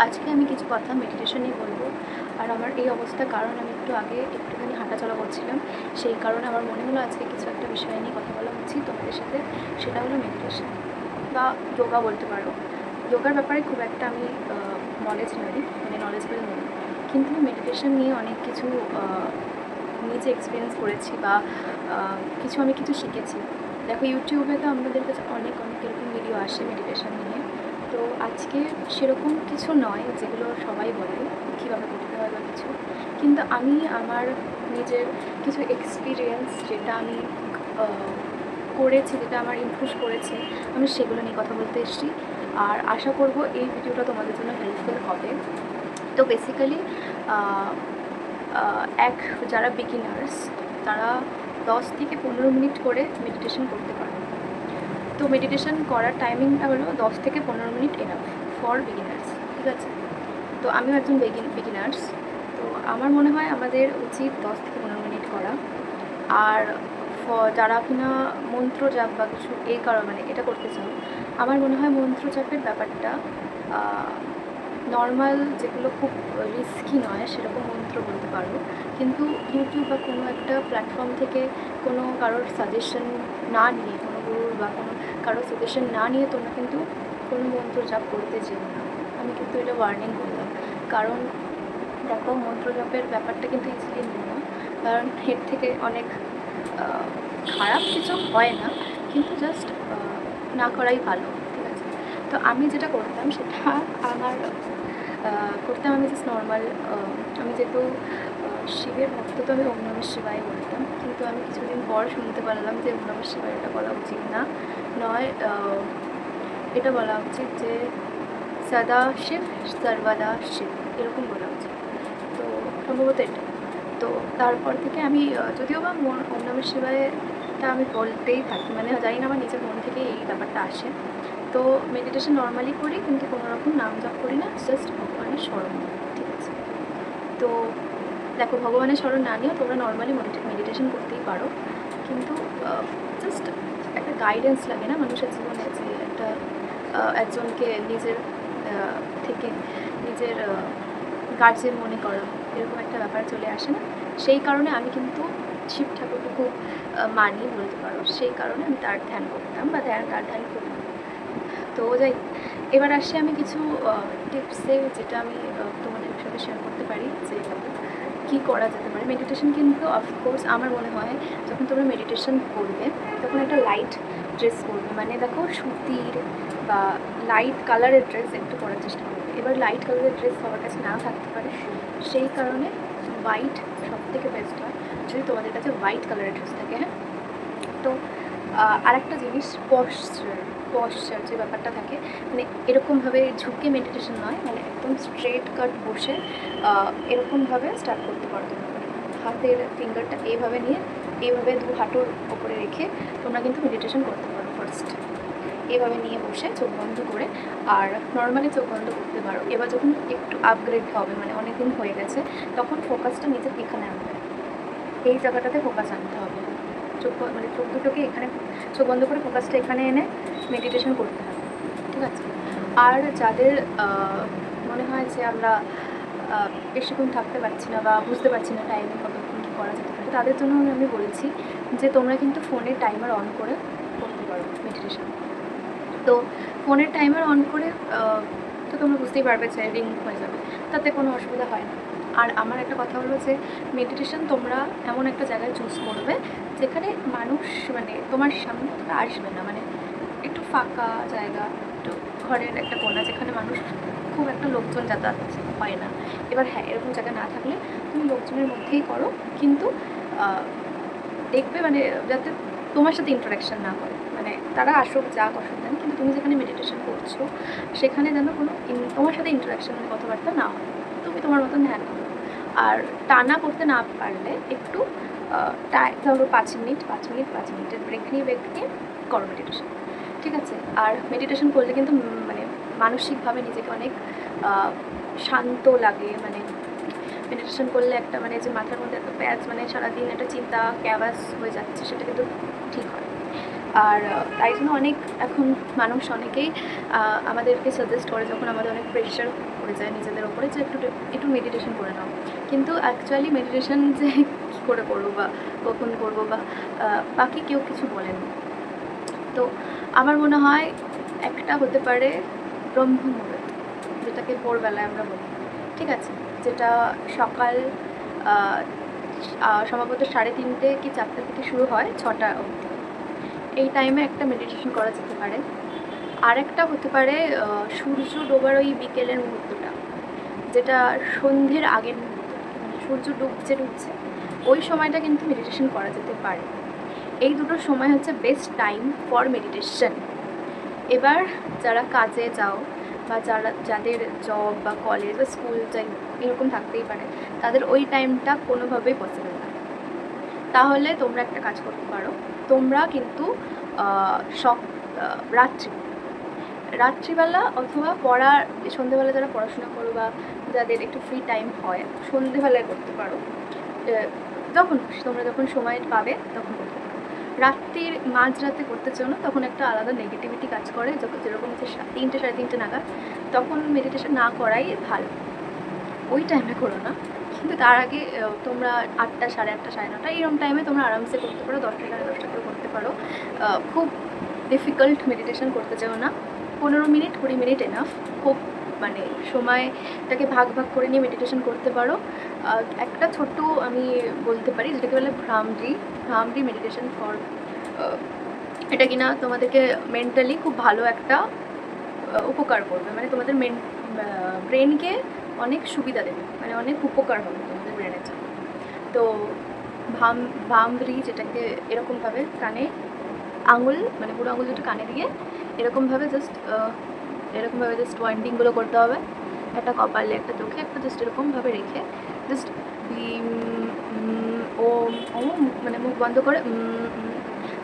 আজকে আমি কিছু কথা মেডিটেশন নিয়ে বলবো। আর আমার এই অবস্থার কারণ আমি একটু আগে একটুখানি হাঁটাচলা করছিলাম, সেই কারণে আমার মনে হলো আজকে কিছু একটা বিষয় নিয়ে কথা বলা উচিত তোমাদের সাথে। সেটা হলো মেডিটেশন বা যোগা বলতে পারো। যোগার ব্যাপারে খুব একটা আমি নলেজ নই, মানে নলেজেবল নই, কিন্তু মেডিটেশন নিয়ে অনেক কিছু নিজে এক্সপিরিয়েন্স করেছি বা কিছু শিখেছি। দেখো, ইউটিউবে তো আমাদের কাছে অনেক অনেক এরকম ভিডিও আসে মেডিটেশন নিয়ে। তো আজকে সেরকম কিছু নয় যেগুলো সবাই বলে কীভাবে করতে হয় বা কিছু, কিন্তু আমি আমার নিজের কিছু এক্সপিরিয়েন্স যেটা আমি করেছি, যেটা আমার ইমপ্রুভ করেছে, আমি সেগুলো নিয়ে কথা বলতে এসেছি। আর আশা করব এই ভিডিওটা তোমাদের জন্য হেল্পফুল হবে। তো বেসিক্যালি যারা বিগিনার্স, তারা 10 থেকে 15 মিনিট করে মেডিটেশন করতে পারে। তো মেডিটেশন করার টাইমিংটা হলো 10 থেকে 15 মিনিট এনাফ ফর বিগিনার্স, ঠিক আছে? তো আমিও একজন বিগিনার্স। তো আমার মনে হয় আমাদের উচিত 10 থেকে 15 মিনিট করা। আর যারা কিনা মন্ত্র জাপ বা কিছু এই কারণ মানে এটা করতে চাও, আমার মনে হয় মন্ত্র জাপের ব্যাপারটা নর্মাল, যেগুলো খুব রিস্কি নয় সেরকম মন্ত্র বলতে পারো, কিন্তু ইউটিউব বা কোনো একটা প্ল্যাটফর্ম থেকে কোনো কারোর সাজেশন না নিয়ে, কোনো গুরুর বা কোনো কারোর সাজেশন না নিয়ে তোমরা কিন্তু কোনো মন্ত্র জাপ করতে যেও না। আমি কিন্তু এটা ওয়ার্নিং করলাম, কারণ দেখো, মন্ত্র জাপের ব্যাপারটা কিন্তু ইজিলি নিও না, কারণ এর থেকে অনেক খারাপ কিছু হয় না, কিন্তু জাস্ট না করাই ভালো, ঠিক আছে? তো আমি যেটা করতাম সেটা আমার আমি জাস্ট নর্মাল, আমি যেহেতু শিবের ভক্ত, তো আমি ওম নমঃ শিবায় বলতাম, কিন্তু আমি কিছুদিন পর শুনতে পারলাম যে ওম নমঃ শিবায় এটা বলা উচিত না, নয় এটা বলা উচিত যে সদা শিব সর্বদা শিব, এরকম বলা উচিত। তো সম্ভবত এটা। তো তারপর থেকে আমি যদিও বা ওম নমঃ শিবায়টা আমি বলতেই থাকি, মানে জানি না, আমার নিজের মন থেকে এই ব্যাপারটা আসে। তো মেডিটেশন নর্মালি করি, কিন্তু কোনো রকম নাম জপ করি না, জাস্ট ভগবানের স্মরণ, ঠিক আছে? তো দেখো, ভগবানের স্মরণ না নিয়েও তোমরা নর্মালি মেডিটেশন করতেই পারো, কিন্তু জাস্ট একটা গাইডেন্স লাগে না মানুষের জীবনে, যে একটা একজনকে নিজের থেকে নিজের গার্জিয়ান মনে করা, এরকম একটা ব্যাপার চলে আসে না? সেই কারণে আমি কিন্তু শিব ঠাকুরকে খুব মানি বলতে পারো, সেই কারণে আমি তার ধ্যান করতাম বা তার ধ্যান করি। তো যাই, এবার আসি আমি কিছু টিপসে, যেটা আমি তোমাদের সাথে শেয়ার করতে পারি যে কী করা যেতে পারে। মেডিটেশন কিন্তু অফকোর্স আমার মনে হয় যখন তোমরা মেডিটেশন করবে তখন একটা লাইট ড্রেস করবে, মানে দেখো সুতির বা লাইট কালারের ড্রেস একটু পরার চেষ্টা করবে। এবার লাইট কালারের ড্রেস সবার কাছে নাও থাকতে পারে, সেই কারণে হোয়াইট সব থেকে বেস্ট হয় যদি তোমাদের কাছে হোয়াইট কালারের ড্রেস থাকে। হ্যাঁ, তো আরেকটা জিনিস, পশ্চার যে ব্যাপারটা থাকে, মানে এরকমভাবে ঝুঁকে মেডিটেশন নয়, মানে একদম স্ট্রেট কাট বসে এরকমভাবে স্টার্ট করতে পারো। হাতের ফিঙ্গারটা এইভাবে নিয়ে এইভাবে দু হাঁটুর ওপরে রেখে তোমরা কিন্তু মেডিটেশন করতে পারো। ফার্স্ট এভাবে নিয়ে বসে চোখ বন্ধ করে, আর নর্মালি চোখ বন্ধ করতে পারো। এবার যখন একটু আপগ্রেড হবে, মানে অনেক দিন হয়ে গেছে, তখন ফোকাসটা নিজের এখানে আনবে, এই জায়গাটাতে ফোকাস আনতে হবে। চোখ দুটোকে এখানে, চোখ বন্ধ করে ফোকাসটা এখানে এনে মেডিটেশন করতে হবে, ঠিক আছে? আর যাদের মনে হয় যে আমরা বেশিক্ষণ থাকতে পারছি না বা বুঝতে পারছি না টাইমে কতক্ষণ কী করা যেতে পারে, তাদের জন্য আমি বলছি যে তোমরা কিন্তু ফোনের টাইমার অন করে করতে পারো মেডিটেশন। তো ফোনের টাইমার অন করে তো তোমরা বুঝতেই পারবে যে রিং হয়ে যাবে, তাতে কোনো অসুবিধা হয় না। আর আমার একটা কথা হলো যে মেডিটেশন তোমরা এমন একটা জায়গায় চুজ করবে যেখানে মানুষ, মানে তোমার সামনে তোমরা আসবে না, মানে একটু ফাঁকা জায়গা, একটু ঘরের একটা কোণা, যেখানে মানুষ খুব একটা লোকজন যাতায়াত হয় না। এবার হ্যাঁ, এরকম জায়গা না থাকলে তুমি লোকজনের মধ্যেই করো, কিন্তু দেখবে মানে যাতে তোমার সাথে ইন্টারাকশান না করে, মানে তারা আসুক যাক অসুবিধা নেই, কিন্তু তুমি যেখানে মেডিটেশন করছো সেখানে যেন কোনো তোমার সাথে ইন্টারাকশান, মানে কথাবার্তা না হয়, তুমি তোমার মতন ধ্যান করো। আর টানা করতে না পারলে একটু ধরো 5 মিনিটের ব্রেক নিয়ে করো মেডিটেশন, ঠিক আছে? আর মেডিটেশন করলে কিন্তু মানে মানসিকভাবে নিজেকে অনেক শান্ত লাগে, মানে মেডিটেশন করলে একটা, মানে যে মাথার মধ্যে একটা প্যাচ, মানে সারাদিন একটা চিন্তা ক্যাভাস হয়ে যাচ্ছে, সেটা কিন্তু ঠিক হয়। আর তাই জন্য অনেক এখন মানুষ অনেকেই আমাদেরকে সাজেস্ট করে, যখন আমাদের অনেক প্রেশার পড়ে যায় নিজেদের ওপরে যে একটু একটু মেডিটেশন করে নাও, কিন্তু অ্যাকচুয়ালি মেডিটেশন যে কী করে করবো বা কখন করবো বা বাকি কেউ কিছু বলেনি। তো আমার মনে হয় একটা হতে পারে ব্রহ্ম মুহূর্ত, যেটাকে ভোরবেলায় আমরা বলি, ঠিক আছে, যেটা সকাল সম্ভবত 3:30 কি 4টা থেকে শুরু হয় 6টা অবধি। এই টাইমে একটা মেডিটেশন করা যেতে পারে। আর একটা হতে পারে সূর্য ডোবার ওই বিকেলের মুহূর্তটা, যেটা সন্ধ্যের আগের মুহূর্তটা, মানে সূর্য ডুবছে ওই সময়টা কিন্তু মেডিটেশন করা যেতে পারে। এই দুটো সময় হচ্ছে বেস্ট টাইম ফর মেডিটেশন। এবার যারা কাজে যাও বা যাদের জব বা কলেজ বা স্কুল যাই এরকম থাকতেই পারে, তাদের ওই টাইমটা কোনোভাবেই পসিবল না। তাহলে তোমরা একটা কাজ করতে পারো, তোমরা কিন্তু রাত্রিবেলা অথবা সন্ধ্যেবেলা যারা পড়াশোনা করো বা যাদের একটু ফ্রি টাইম হয় সন্ধ্যেবেলায় করতে পারো, যখন তোমরা যখন সময় পাবে তখন করতে পারো। রাত্রির মাঝরাতে করতে চাও না, তখন একটা আলাদা নেগেটিভিটি কাজ করে, যেরকম হচ্ছে 3টে 3:30 নাগাদ, তখন মেডিটেশন না করাই ভালো। ওই টাইমে করো না, কিন্তু তার আগে তোমরা 8টা 8:30 9:30 এরকম টাইমে তোমরা আরামসে করতে পারো, 10টা 10:30 করে করতে পারো। খুব ডিফিকাল্ট মেডিটেশন করতে চাও না, 15 মিনিট 20 মিনিট এনাফ। খুব মানে সময়টাকে ভাগ করে নিয়ে মেডিটেশন করতে পারো। একটা ছোট্ট আমি বলতে পারি, যেটাকে বলে ভ্রামরি মেডিটেশন ফর, এটা কিনা তোমাদেরকে মেন্টালি খুব ভালো একটা উপকার করবে, মানে তোমাদের ব্রেনকে অনেক সুবিধা দেবে, মানে অনেক উপকার হবে তোমাদের ব্রেনের জন্য। তো ভামরি, যেটাকে এরকমভাবে কানে আঙুল, মানে পুরো আঙুল দুটো কানে দিয়ে এরকমভাবে জাস্ট ওয়াইন্ডিংগুলো করতে হবে, একটা কপালে একটা চোখে একটা জাস্ট এরকমভাবে রেখে জাস্ট ওম মানে মুখ বন্ধ করে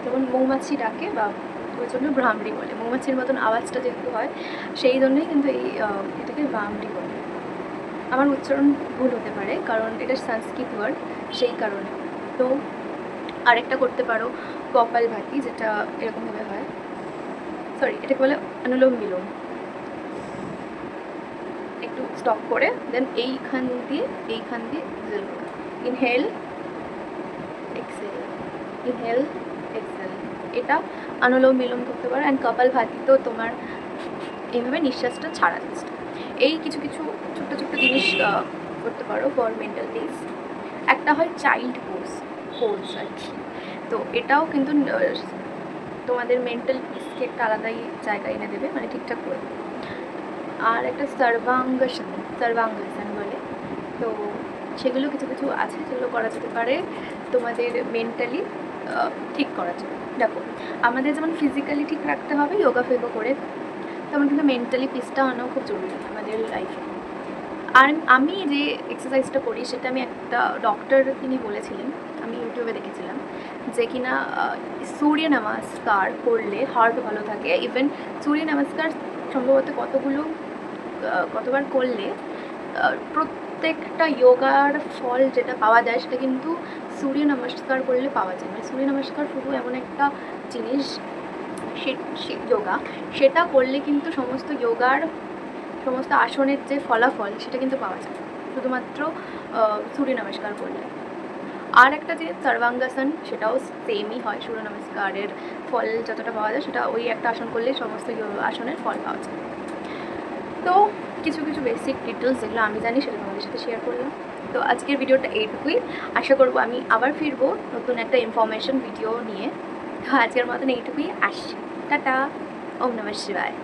যখন মৌমাছি ডাকে বা ওই জন্য ভ্রামরি বলে, মৌমাছির মতন আওয়াজটা যেহেতু হয় সেই জন্যই কিন্তু এটাকে ভ্রামরি বলে। আমার উচ্চারণ ভুল হতে পারে কারণ এটা সংস্কৃত ওয়ার্ড, সেই কারণে। তো আরেকটা করতে পারো কপালভাতি, যেটা এরকমভাবে হয়, এটাকে বলে অনুলোম বিলোম। একটু স্টপ করে দেন এইখান দিয়ে ইনহেল এক্সেল, এটা অনুলোম বিলোম করতে পারো। অ্যান্ড কপালভাতি তো তোমার এইভাবে নিঃশ্বাসটা ছাড়া যাচ্ছে। এই কিছু ছোট্ট জিনিস করতে পারো ফর মেন্টাল পিস। একটা হয় চাইল্ড পোজ আর কি, তো এটাও কিন্তু তোমাদের মেন্টাল পিসকে একটা আলাদাই জায়গা এনে দেবে, মানে ঠিকঠাক করে। আর একটা সর্বাঙ্গাসন বলে, তো সেগুলো কিছু আছে যেগুলো করা যেতে পারে তোমাদের মেন্টালি ঠিক করার জন্য। দেখো, আমাদের যেমন ফিজিক্যালি ঠিক রাখতে হবে যোগা ফেগো করে, তেমন কিন্তু মেন্টালি পিসটা আনাও খুব জরুরি আমাদের লাইফে। আর আমি যে এক্সারসাইজটা করি সেটা আমি একটা ডক্টর তিনি বলেছিলেন, আমি ইউটিউবে দেখেছিলাম, যে কিনা সূর্য নমস্কার করলে হার্ট ভালো থাকে। ইভেন সূর্য নমস্কার সম্ভবত কতবার করলে প্রত্যেকটা যোগার ফল যেটা পাওয়া যায় সেটা কিন্তু সূর্য নমস্কার করলে পাওয়া যায়। মানে সূর্য নমস্কার শুধু এমন একটা জিনিস, যোগা, সেটা করলে কিন্তু সমস্ত যোগার সমস্ত আসনের যে ফলাফল সেটা কিন্তু পাওয়া যায় শুধুমাত্র সূর্য নমস্কার করলে। আর একটা জিনিস সর্বাঙ্গাসন, সেটাও সেমই হয়, সূর্য নমস্কারের ফল যতটা পাওয়া যায় সেটা ওই একটা আসন করলে সমস্ত আসনের ফল পাওয়া যায়। তো কিছু বেসিক ডিটেলস যেগুলো আমি জানি সেটা তোমাদের সাথে শেয়ার করলাম। তো আজকের ভিডিওটা এইটুকুই, আশা করবো আমি আবার ফিরবো নতুন একটা ইনফরমেশন ভিডিও নিয়ে। তো আজকের মতন এইটুকুই, আসছি, টাটা, ওম নমঃ শিবায়।